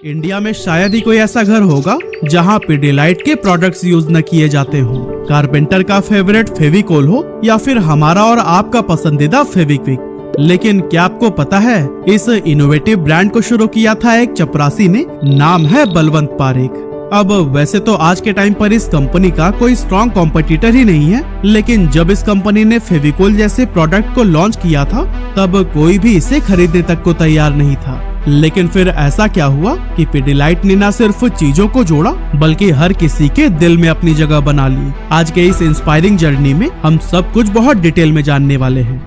India में शायद ही कोई ऐसा घर होगा जहां पिडिलाइट के प्रोडक्ट्स यूज न किए जाते हो। कारपेंटर का फेवरेट फेविकोल हो या फिर हमारा और आपका पसंदीदा फेविक्विक। लेकिन क्या आपको पता है इस इनोवेटिव ब्रांड को शुरू किया था एक चपरासी ने, नाम है बलवंत पारेख। अब वैसे तो आज के टाइम पर इस कंपनी का कोई स्ट्रॉन्ग कॉम्पिटिटर ही नहीं है, लेकिन जब इस कंपनी ने फेविकोल जैसे प्रोडक्ट को लॉन्च किया था तब कोई भी इसे खरीदने तक को तैयार नहीं था। लेकिन फिर ऐसा क्या हुआ कि पिडिलाइट ने न सिर्फ चीजों को जोड़ा बल्कि हर किसी के दिल में अपनी जगह बना ली। आज के इस इंस्पायरिंग जर्नी में हम सब कुछ बहुत डिटेल में जानने वाले हैं।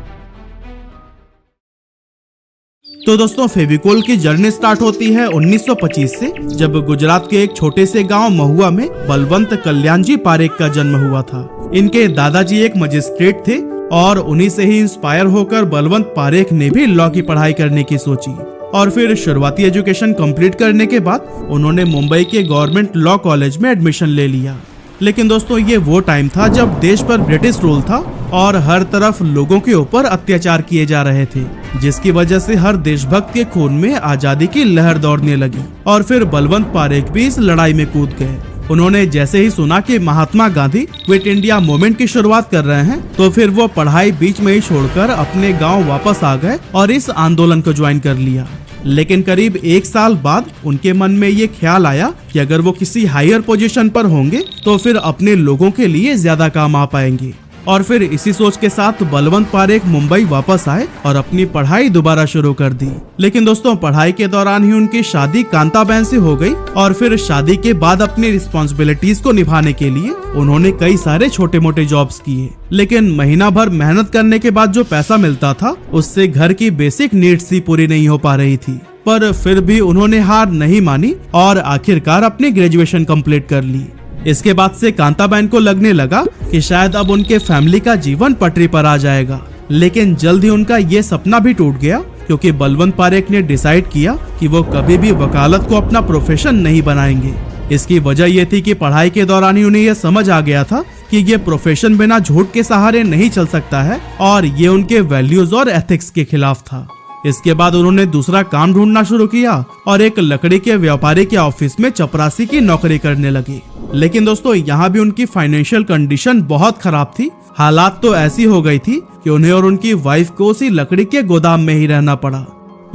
तो दोस्तों, फेविकोल की जर्नी स्टार्ट होती है 1925 से, जब गुजरात के एक छोटे से गांव महुआ में बलवंत कल्याणजी पारेख का जन्म हुआ था। इनके दादाजी एक मजिस्ट्रेट थे और उन्हीं से ही इंस्पायर होकर बलवंत पारेख ने भी लॉ की पढ़ाई करने की सोची। और फिर शुरुआती एजुकेशन कंप्लीट करने के बाद उन्होंने मुंबई के गवर्नमेंट लॉ कॉलेज में एडमिशन ले लिया। लेकिन दोस्तों, ये वो टाइम था जब देश पर ब्रिटिश रूल था और हर तरफ लोगों के ऊपर अत्याचार किए जा रहे थे, जिसकी वजह से हर देशभक्त के खून में आजादी की लहर दौड़ने लगी। और फिर बलवंत पारेख भी इस लड़ाई में कूद गए। उन्होंने जैसे ही सुना कि Mahatma Gandhi quit India movement की शुरुआत कर रहे हैं, तो फिर वो पढ़ाई बीच में ही छोड़कर अपने गांव वापस आ गए और इस आंदोलन को ज्वाइन कर लिया। लेकिन करीब 1 साल बाद उनके मन में ये ख्याल आया कि अगर वो किसी हायर पोजीशन पर होंगे तो फिर अपने लोगों के लिए ज्यादा काम आ पाएंगे। और फिर इसी सोच के साथ बलवंत पारेख मुंबई वापस आए और अपनी पढ़ाई दोबारा शुरू कर दी। लेकिन दोस्तों, पढ़ाई के दौरान ही उनकी शादी कांताबेन से हो गई और फिर शादी के बाद अपनी रिस्पॉन्सिबिलिटीज को निभाने के लिए उन्होंने कई सारे छोटे मोटे जॉब्स किए। लेकिन महीना भर मेहनत करने के बाद जो पैसा मिलता था उससे घर की बेसिक नीड्स ही पूरी नहीं हो पा रही थी। पर फिर भी उन्होंने हार नहीं मानी और आखिरकार अपनी ग्रेजुएशन कंप्लीट कर ली। इसके बाद से कांताबेन को लगने लगा कि शायद अब उनके फैमिली का जीवन पटरी पर आ जाएगा। लेकिन जल्द ही उनका ये सपना भी टूट गया, क्योंकि बलवंत पारेख ने डिसाइड किया कि वो कभी भी वकालत को अपना प्रोफेशन नहीं बनाएंगे। इसकी वजह ये थी कि पढ़ाई के दौरान ही उन्हें यह समझ आ गया था कि ये प्रोफेशन बिना झूठ के सहारे नहीं चल सकता है और ये उनके वैल्यूज और एथिक्स के खिलाफ था। इसके बाद उन्होंने दूसरा काम ढूंढना शुरू किया और एक लकड़ी के व्यापारी के ऑफिस में चपरासी की नौकरी करने लगे। लेकिन दोस्तों, यहाँ भी उनकी फाइनेंशियल कंडीशन बहुत खराब थी। हालात तो ऐसी हो गई थी कि उन्हें और उनकी वाइफ को उसी लकड़ी के गोदाम में ही रहना पड़ा।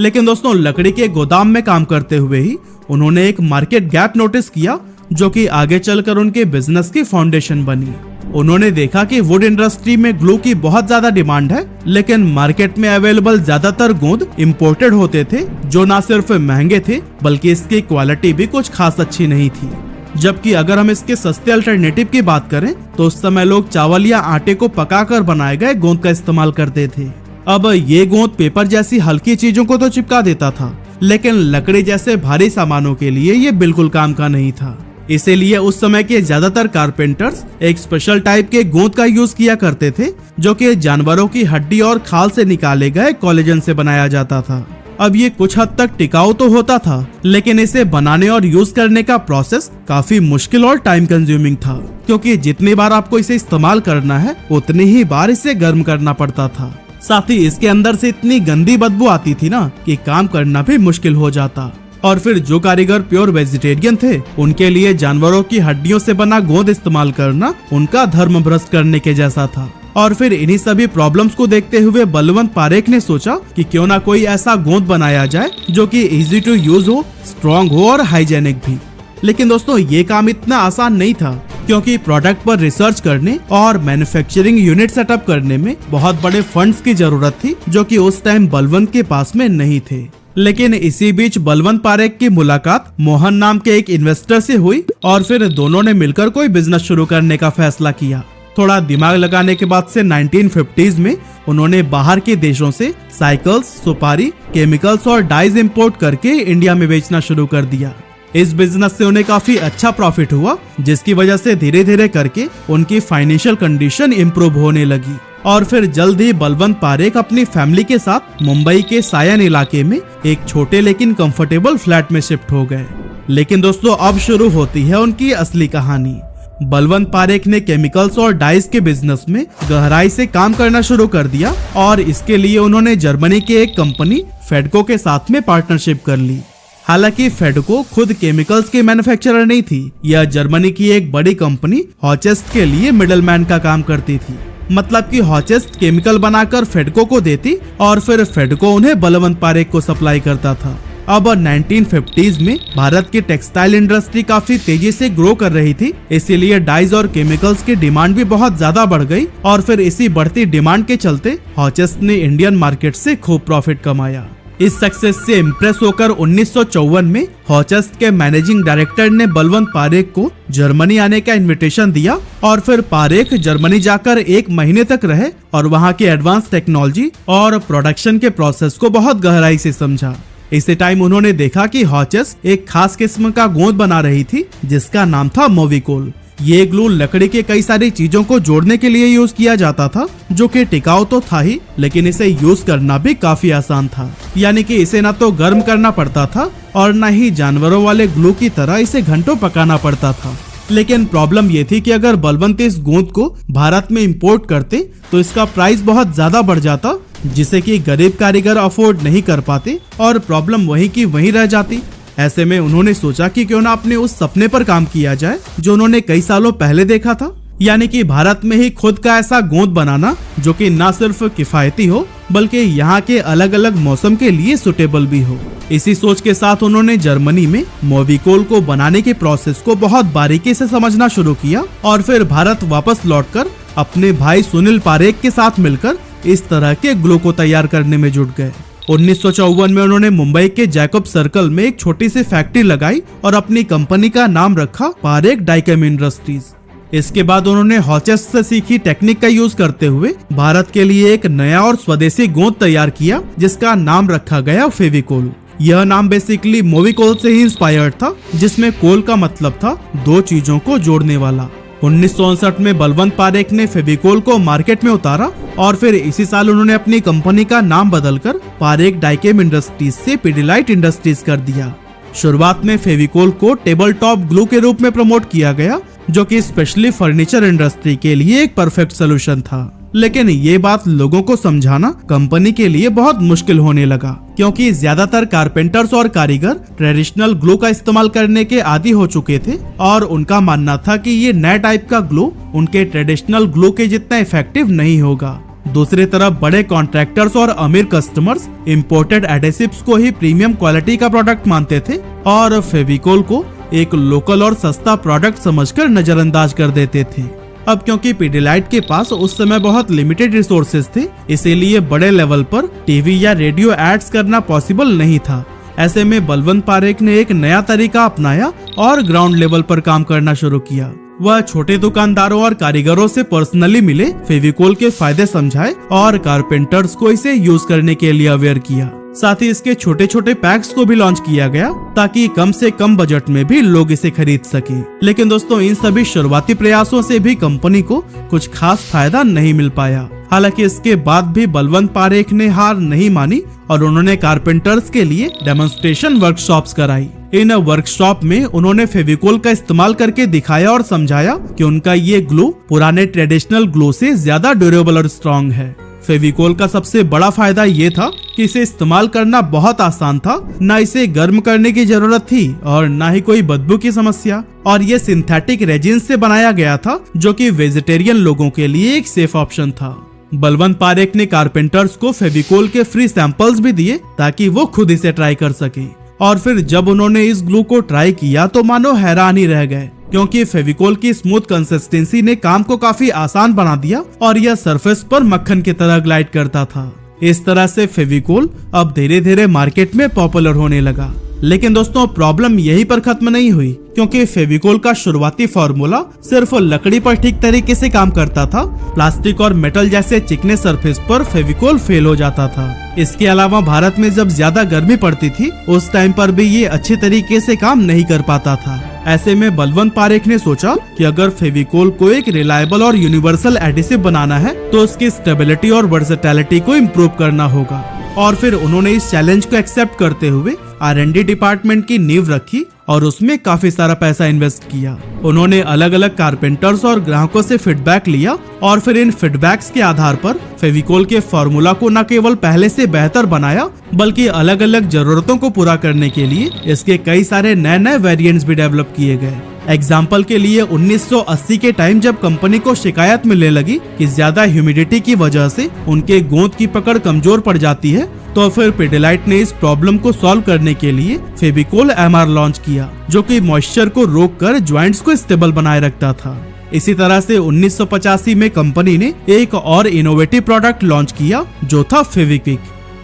लेकिन दोस्तों, लकड़ी के गोदाम में काम करते हुए ही उन्होंने एक मार्केट गैप नोटिस किया, जो कि आगे चलकर उनके बिजनेस की फाउंडेशन बनी। उन्होंने देखा कि वुड इंडस्ट्री में ग्लू की बहुत ज्यादा डिमांड है, लेकिन मार्केट में अवेलेबल ज्यादातर गोंद इम्पोर्टेड होते थे, जो न सिर्फ महंगे थे बल्कि इसकी क्वालिटी भी कुछ खास अच्छी नहीं थी। जबकि अगर हम इसके सस्ते अल्टरनेटिव की बात करें तो उस समय लोग चावल या आटे को पकाकर बनाए गए गोंद का इस्तेमाल करते थे। अब ये गोंद पेपर जैसी हल्की चीजों को तो चिपका देता था, लेकिन लकड़ी जैसे भारी सामानों के लिए ये बिल्कुल काम का नहीं था। इसीलिए उस समय के ज्यादातर कारपेंटर्स एक स्पेशल टाइप के गोंद का यूज किया करते थे, जो कि जानवरों की हड्डी और खाल से निकाले गए कोलेजन से बनाया जाता था। अब ये कुछ हद तक टिकाऊ तो होता था, लेकिन इसे बनाने और यूज करने का प्रोसेस काफी मुश्किल और टाइम कंज्यूमिंग था, क्योंकि जितनी बार आपको इसे इस्तेमाल करना है उतनी ही बार इसे गर्म करना पड़ता था। साथ ही इसके अंदर से इतनी गंदी बदबू आती थी ना कि काम करना भी मुश्किल हो जाता। और फिर जो कारीगर प्योर वेजिटेरियन थे, उनके लिए जानवरों की हड्डियों से बना गोंद इस्तेमाल करना उनका धर्म भ्रष्ट करने के जैसा था। और फिर इन्हीं सभी प्रॉब्लम्स को देखते हुए बलवंत पारेख ने सोचा कि क्यों ना कोई ऐसा गोंद बनाया जाए जो कि इजी टू यूज हो, स्ट्रॉन्ग हो और हाइजेनिक भी। लेकिन दोस्तों, ये काम इतना आसान नहीं था, क्योंकि प्रोडक्ट पर रिसर्च करने और मैन्युफैक्चरिंग यूनिट सेटअप करने में बहुत बड़े फंड्स की जरूरत थी, जो कि उस टाइम बलवंत के पास में नहीं थे। लेकिन इसी बीच बलवंत पारेख की मुलाकात मोहन नाम के एक इन्वेस्टर से हुई और फिर दोनों ने मिलकर कोई बिजनेस शुरू करने का फैसला किया। थोड़ा दिमाग लगाने के बाद से 1950s में उन्होंने बाहर के देशों से साइकिल्स, सुपारी, केमिकल्स और डाइज इंपोर्ट करके इंडिया में बेचना शुरू कर दिया। इस बिजनेस से उन्हें काफी अच्छा प्रॉफिट हुआ, जिसकी वजह से धीरे धीरे करके उनकी फाइनेंशियल कंडीशन इम्प्रूव होने लगी। और फिर जल्द ही बलवंत पारेख अपनी फैमिली के साथ मुंबई के सायन इलाके में एक छोटे लेकिन कंफर्टेबल फ्लैट में शिफ्ट हो गए। लेकिन दोस्तों, अब शुरू होती है उनकी असली कहानी। बलवंत पारेख ने केमिकल्स और डाइस के बिजनेस में गहराई से काम करना शुरू कर दिया और इसके लिए उन्होंने जर्मनी के एक कंपनी फेडको के साथ में पार्टनरशिप कर ली। हालांकि फेडको खुद केमिकल्स की मैन्युफैक्चरर नहीं थी, यह जर्मनी की एक बड़ी कंपनी हॉचेस्ट के लिए मिडलमैन का काम करती थी। मतलब कि हॉचेस्ट केमिकल बनाकर फेडको को देती और फिर फेडको उन्हें बलवंत पारेख को सप्लाई करता था। अब 1950s में भारत की टेक्सटाइल इंडस्ट्री काफी तेजी से ग्रो कर रही थी, इसीलिए डाइज और केमिकल्स की डिमांड भी बहुत ज्यादा बढ़ गई और फिर इसी बढ़ती डिमांड के चलते हॉचेस्ट ने इंडियन मार्केट से खूब प्रॉफिट कमाया। इस सक्सेस से इम्प्रेस होकर 1954 में हॉचेस्ट के मैनेजिंग डायरेक्टर ने बलवंत पारेख को जर्मनी आने का इनविटेशन दिया और फिर पारेख जर्मनी जाकर 1 महीने तक रहे और वहां की एडवांस टेक्नोलॉजी और प्रोडक्शन के प्रोसेस को बहुत गहराई से समझा। इसी टाइम उन्होंने देखा कि हॉचेस्ट एक खास किस्म का गोंद बना रही थी जिसका नाम था मोविकोल। ये ग्लू लकड़ी के कई सारी चीजों को जोड़ने के लिए यूज किया जाता था, जो कि टिकाऊ तो था ही, लेकिन इसे यूज करना भी काफी आसान था। यानी कि इसे ना तो गर्म करना पड़ता था और न ही जानवरों वाले ग्लू की तरह इसे घंटों पकाना पड़ता था। लेकिन प्रॉब्लम ये थी कि अगर बलवंत इस गोंद को भारत में इंपोर्ट करते तो इसका प्राइस बहुत ज्यादा बढ़ जाता, जिसे कि गरीब कारीगर अफोर्ड नहीं कर पाते और प्रॉब्लम वही की वही रह जाती। ऐसे में उन्होंने सोचा कि क्यों ना अपने उस सपने पर काम किया जाए जो उन्होंने कई सालों पहले देखा था, यानी कि भारत में ही खुद का ऐसा गोंद बनाना जो कि न सिर्फ किफायती हो बल्कि यहाँ के अलग अलग मौसम के लिए सुटेबल भी हो। इसी सोच के साथ उन्होंने जर्मनी में मोविकोल को बनाने के प्रोसेस को बहुत बारीकी से समझना शुरू किया और फिर भारत वापस लौटकर अपने भाई सुनील पारेख के साथ मिलकर इस तरह के ग्लू को तैयार करने में जुट गए। 1954 में उन्होंने मुंबई के जैकब सर्कल में एक छोटी सी फैक्ट्री लगाई और अपनी कंपनी का नाम रखा पारेख डाइकेम इंडस्ट्रीज। इसके बाद उन्होंने हॉचेस्ट से सीखी टेक्निक का यूज करते हुए भारत के लिए एक नया और स्वदेशी गोंद तैयार किया जिसका नाम रखा गया फेविकोल। यह नाम बेसिकली मोविकोल से ही इंस्पायर्ड था, जिसमें कोल का मतलब था 2 चीजों को जोड़ने वाला। 1959 में बलवंत पारेख ने फेविकोल को मार्केट में उतारा और फिर इसी साल उन्होंने अपनी कंपनी का नाम बदलकर पारेख डाइकेम इंडस्ट्रीज से पिडिलाइट इंडस्ट्रीज कर दिया। शुरुआत में फेविकोल को टेबल टॉप ग्लू के रूप में प्रमोट किया गया, जो कि स्पेशली फर्नीचर इंडस्ट्री के लिए एक परफेक्ट सोल्यूशन था। लेकिन ये बात लोगों को समझाना कंपनी के लिए बहुत मुश्किल होने लगा, क्योंकि ज्यादातर कारपेंटर्स और कारीगर ट्रेडिशनल ग्लू का इस्तेमाल करने के आदी हो चुके थे और उनका मानना था कि ये नए टाइप का ग्लू उनके ट्रेडिशनल ग्लू के जितना इफेक्टिव नहीं होगा। दूसरी तरफ बड़े कॉन्ट्रैक्टर्स और अमीर कस्टमर्स इंपोर्टेड एडेसिव्स को ही प्रीमियम क्वालिटी का प्रोडक्ट मानते थे और फेविकोल को एक लोकल और सस्ता प्रोडक्ट समझकर नजरअंदाज कर देते थे। अब क्योंकि पिडिलाइट के पास उस समय बहुत लिमिटेड रिसोर्सेज थे, इसीलिए बड़े लेवल पर टीवी या रेडियो एड्स करना पॉसिबल नहीं था। ऐसे में बलवंत पारेख ने एक नया तरीका अपनाया और ग्राउंड लेवल पर काम करना शुरू किया। वह छोटे दुकानदारों और कारीगरों से पर्सनली मिले, फेविकोल के फायदे समझाए और कारपेंटर्स को इसे यूज करने के लिए अवेयर किया। साथ ही इसके छोटे छोटे पैक्स को भी लॉन्च किया गया ताकि कम से कम बजट में भी लोग इसे खरीद सके। लेकिन दोस्तों, इन सभी शुरुआती प्रयासों से भी कंपनी को कुछ खास फायदा नहीं मिल पाया। हालांकि इसके बाद भी बलवंत पारेख ने हार नहीं मानी और उन्होंने कारपेंटर्स के लिए डेमोन्स्ट्रेशन वर्कशॉप्स कराई। इन वर्कशॉप में उन्होंने फेविकोल का इस्तेमाल करके दिखाया और समझाया कि उनका ये ग्लू पुराने ट्रेडिशनल ग्लू से ज्यादा ड्यूरेबल और स्ट्रॉन्ग है। फेविकोल का सबसे बड़ा फायदा ये था कि इसे इस्तेमाल करना बहुत आसान था, न इसे गर्म करने की जरूरत थी और न ही कोई बदबू की समस्या, और ये सिंथेटिक रेजिन से बनाया गया था जो कि वेजिटेरियन लोगों के लिए एक सेफ ऑप्शन था। बलवंत पारेख ने कारपेंटर्स को फेविकोल के फ्री सैंपल्स भी दिए ताकि वो खुद इसे ट्राई कर सके। और फिर जब उन्होंने इस ग्लू को ट्राई किया तो मानो हैरान ही रह गए, क्योंकि फेविकोल की स्मूथ कंसिस्टेंसी ने काम को काफी आसान बना दिया और यह सरफेस पर मक्खन की तरह ग्लाइड करता था। इस तरह से फेविकोल अब धीरे धीरे मार्केट में पॉपुलर होने लगा। लेकिन दोस्तों, प्रॉब्लम यहीं पर खत्म नहीं हुई, क्योंकि फेविकोल का शुरुआती फॉर्मूला सिर्फ लकड़ी पर ठीक तरीके से काम करता था। प्लास्टिक और मेटल जैसे चिकने सरफेस पर फेविकोल फेल हो जाता था। इसके अलावा भारत में जब ज्यादा गर्मी पड़ती थी उस टाइम पर भी ये अच्छे तरीके से काम नहीं कर पाता था। ऐसे में बलवंत पारेख ने सोचा कि अगर फेविकोल को एक रिलायबल और यूनिवर्सल एडिसिव बनाना है तो उसकी स्टेबिलिटी और वर्सेटैलिटी को इम्प्रूव करना होगा और फिर उन्होंने इस चैलेंज को एक्सेप्ट करते हुए R&D डिपार्टमेंट की नींव रखी और उसमें काफी सारा पैसा इन्वेस्ट किया। उन्होंने अलग अलग कारपेंटर्स और ग्राहकों से फीडबैक लिया और फिर इन फीडबैक्स के आधार पर फेविकोल के फॉर्मूला को न केवल पहले से बेहतर बनाया बल्कि अलग अलग जरूरतों को पूरा करने के लिए इसके कई सारे नए नए वेरिएंट्स भी डेवलप किए गए। एग्जाम्पल के लिए 1980 के टाइम जब कंपनी को शिकायत मिलने लगी कि ज्यादा ह्यूमिडिटी की वजह से उनके गोंद की पकड़ कमजोर पड़ जाती है, तो फिर पिडिलाइट ने इस प्रॉब्लम को सॉल्व करने के लिए फेविकोल MR लॉन्च किया, जो कि मॉइस्चर को रोककर ज्वाइंट्स को स्टेबल बनाए रखता था। इसी तरह से 1985 में कंपनी ने एक और इनोवेटिव प्रोडक्ट लॉन्च किया जो था फेविक्विक।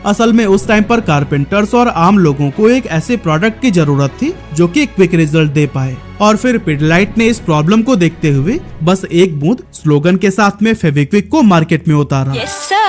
असल में उस टाइम पर कारपेंटर्स और आम लोगों को एक ऐसे प्रोडक्ट की जरूरत थी जो कि क्विक रिजल्ट दे पाए, और फिर पिडिलाइट ने इस प्रॉब्लम को देखते हुए बस एक बूंद स्लोगन के साथ में फेविक्विक को मार्केट में उतारा। Yes, sir.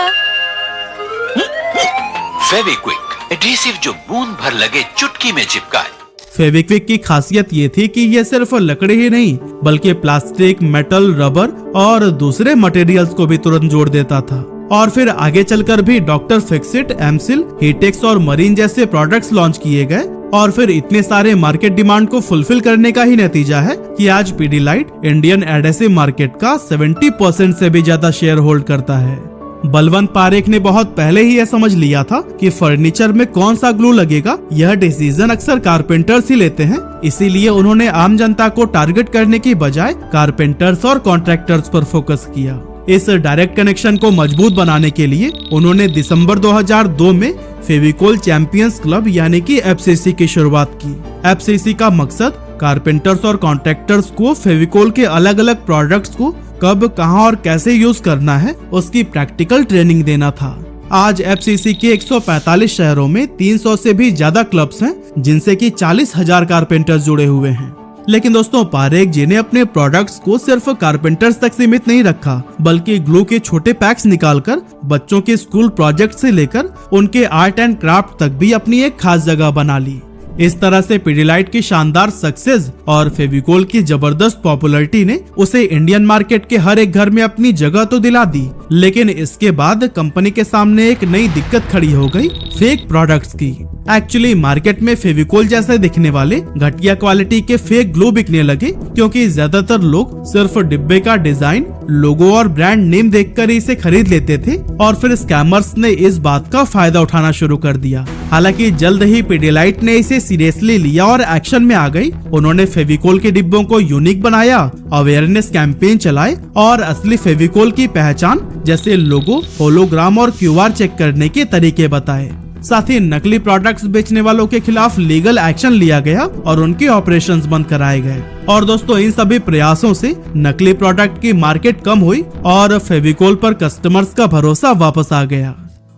फेविक्विक एडहेसिव जो बूंद भर लगे चुटकी में चिपकाए। फेविक्विक की खासियत ये थी कि ये सिर्फ लकड़ी ही नहीं बल्कि प्लास्टिक, मेटल, रबर और दूसरे मटेरियल्स को भी तुरंत जोड़ देता था। और फिर आगे चलकर भी डॉक्टर फिक्सिट, एमसिल, हीटेक्स और मरीन जैसे प्रोडक्ट्स लॉन्च किए गए, और फिर इतने सारे मार्केट डिमांड को फुलफिल करने का ही नतीजा है कि आज पिडिलाइट इंडियन एडहेसिव मार्केट का 70% से भी ज्यादा शेयर होल्ड करता है। बलवंत पारेख ने बहुत पहले ही यह समझ लिया था कि फर्नीचर में कौन सा ग्लू लगेगा यह डिसीजन अक्सर कारपेंटर्स ही लेते हैं, इसीलिए उन्होंने आम जनता को टारगेट करने की बजाय कारपेंटर्स और कॉन्ट्रैक्टर्स पर फोकस किया। इस डायरेक्ट कनेक्शन को मजबूत बनाने के लिए उन्होंने दिसंबर 2002 में फेविकोल चैंपियंस क्लब यानी कि FCC की शुरुआत की। FCC का मकसद कारपेंटर्स और कॉन्ट्रैक्टर्स को फेविकोल के अलग अलग प्रोडक्ट्स को कब, कहां और कैसे यूज करना है उसकी प्रैक्टिकल ट्रेनिंग देना था। आज FCC के 145 शहरों में 300 से भी ज्यादा क्लब्स हैं, जिनसे कि 40,000 कारपेंटर्स जुड़े हुए हैं। लेकिन दोस्तों, पारेख जी ने अपने प्रोडक्ट्स को सिर्फ कारपेंटर्स तक सीमित नहीं रखा, बल्कि ग्लू के छोटे पैक्स निकालकर बच्चों के स्कूल प्रोजेक्ट से लेकर उनके आर्ट एंड क्राफ्ट तक भी अपनी एक खास जगह बना ली। इस तरह से पिडिलाइट की शानदार सक्सेस और फेविकोल की जबरदस्त पॉपुलैरिटी ने उसे इंडियन मार्केट के हर एक घर में अपनी जगह तो दिला दी, लेकिन इसके बाद कंपनी के सामने एक नई दिक्कत खड़ी हो गई, फेक प्रोडक्ट्स की। एक्चुअली मार्केट में फेविकोल जैसे दिखने वाले घटिया क्वालिटी के फेक ग्लू बिकने लगे, क्योंकि ज्यादातर लोग सिर्फ डिब्बे का डिजाइन, लोगो और ब्रांड नेम देखकर इसे खरीद लेते थे, और फिर स्कैमर्स ने इस बात का फायदा उठाना शुरू कर दिया। हालांकि जल्द ही पिडिलाइट ने इसे सीरियसली लिया और एक्शन में आ गई। उन्होंने फेविकोल के डिब्बों को यूनिक बनाया, अवेयरनेस कैंपेन चलाए और असली फेविकोल की पहचान जैसे लोगो, होलोग्राम और QR चेक करने के तरीके बताए। साथ ही नकली प्रोडक्ट्स बेचने वालों के खिलाफ लीगल एक्शन लिया गया और उनके ऑपरेशंस बंद कराए गए। और दोस्तों, इन सभी प्रयासों से नकली प्रोडक्ट की मार्केट कम हुई और फेविकोल पर कस्टमर्स का भरोसा वापस आ गया।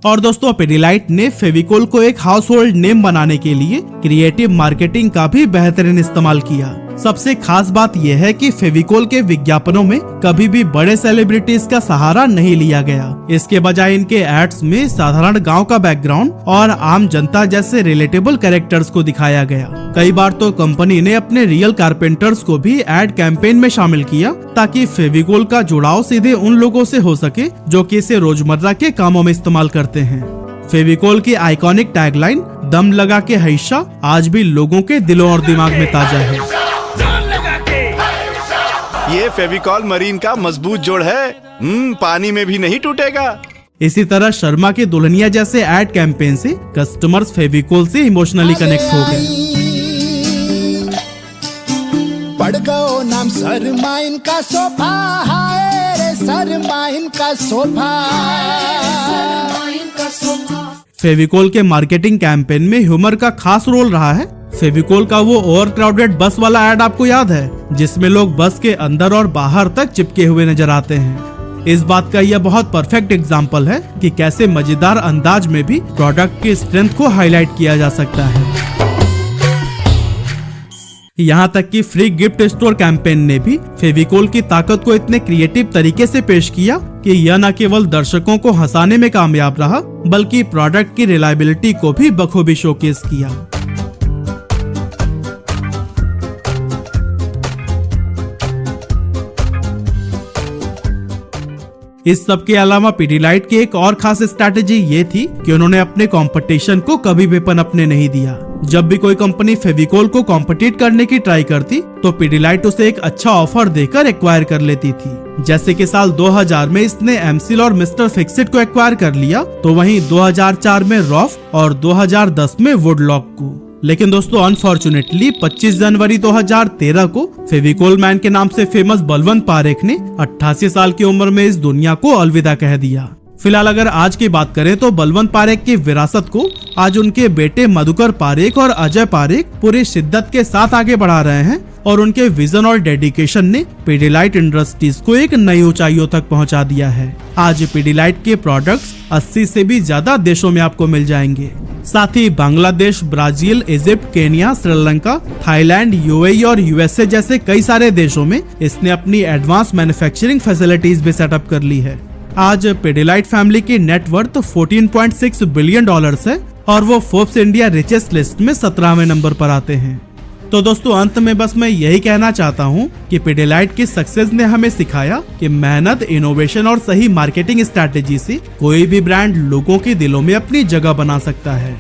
और दोस्तों, पिडिलाइट ने फेविकोल को एक हाउस होल्ड नेम बनाने के लिए क्रिएटिव मार्केटिंग का भी बेहतरीन इस्तेमाल किया। सबसे खास बात यह है कि फेविकोल के विज्ञापनों में कभी भी बड़े सेलिब्रिटीज का सहारा नहीं लिया गया। इसके बजाय इनके एड्स में साधारण गांव का बैकग्राउंड और आम जनता जैसे रिलेटेबल कैरेक्टर्स को दिखाया गया। कई बार तो कंपनी ने अपने रियल कारपेंटर्स को भी एड कैंपेन में शामिल किया, ताकि फेविकोल का जुड़ाव सीधे उन लोगों से हो सके जो कि इसे रोजमर्रा के कामों में इस्तेमाल करते हैं। फेविकोल की आइकॉनिक टैगलाइन "दम लगा के हईशा" आज भी लोगों के दिलों और दिमाग में ताजा है। ये फेविकॉल मरीन का मजबूत जोड़ है, पानी में भी नहीं टूटेगा। इसी तरह शर्मा के दुल्हनिया जैसे एड कैंपेन से कस्टमर्स फेविकोल से इमोशनली कनेक्ट हो गए। पड़ गयो नाम सरमाइन का सोफा, हाय रे सरमाइन का सोफा। फेविकोल के मार्केटिंग कैंपेन में ह्यूमर का खास रोल रहा है। फेविकोल का वो ओवर क्राउडेड बस वाला एड आपको याद है, जिसमें लोग बस के अंदर और बाहर तक चिपके हुए नजर आते हैं। इस बात का यह बहुत परफेक्ट एग्जाम्पल है कि कैसे मजेदार अंदाज में भी प्रोडक्ट की स्ट्रेंथ को हाईलाइट किया जा सकता है। यहाँ तक कि फ्री गिफ्ट स्टोर कैंपेन ने भी फेविकोल की ताकत को इतने क्रिएटिव तरीके से पेश किया कि यह न केवल दर्शकों को हंसाने में कामयाब रहा, बल्कि प्रोडक्ट की रिलायबिलिटी को भी बखूबी शोकेस किया। इस सब के अलावा पिडिलाइट की एक और खास स्ट्रैटेजी ये थी कि उन्होंने अपने कंपटीशन को कभी भी पनपने नहीं दिया। जब भी कोई कंपनी फेविकोल को कॉम्पिटिट करने की ट्राई करती तो पिडिलाइट उसे एक अच्छा ऑफर देकर एक्वायर कर लेती थी। जैसे कि साल 2000 में इसने एमसिल और मिस्टर फिक्सिट को एक्वायर कर लिया, तो वहीं 2004 में रॉफ और 2010 में वुडलॉक को। लेकिन दोस्तों अनफॉर्चुनेटली 25 जनवरी 2013 को फेविकोल मैन के नाम से फेमस बलवंत पारेख ने 88 साल की उम्र में इस दुनिया को अलविदा कह दिया। फिलहाल अगर आज की बात करें तो बलवंत पारेख की विरासत को आज उनके बेटे मधुकर पारेख और अजय पारेख पूरी शिद्दत के साथ आगे बढ़ा रहे हैं और उनके विजन और डेडिकेशन ने पिडिलाइट इंडस्ट्रीज को एक नई ऊंचाइयों तक पहुंचा दिया है। आज पिडिलाइट के प्रोडक्ट्स 80 से भी ज्यादा देशों में आपको मिल जाएंगे। साथ ही Bangladesh, Brazil, Egypt, Kenya, Sri Lanka, Thailand, UAE और यूएसए जैसे कई सारे देशों में इसने अपनी एडवांस मैन्युफैक्चरिंग फैसिलिटीज भी सेटअप कर ली है। आज पिडिलाइट फैमिली की नेटवर्थ $14.6 बिलियन है और वो फोर्ब्स इंडिया रिचेस्ट लिस्ट में 17वें नंबर पर आते हैं। तो दोस्तों अंत में बस मैं यही कहना चाहता हूँ कि पिडिलाइट की सक्सेस ने हमें सिखाया कि मेहनत, इनोवेशन और सही मार्केटिंग स्ट्रैटेजी से कोई भी ब्रांड लोगों के दिलों में अपनी जगह बना सकता है।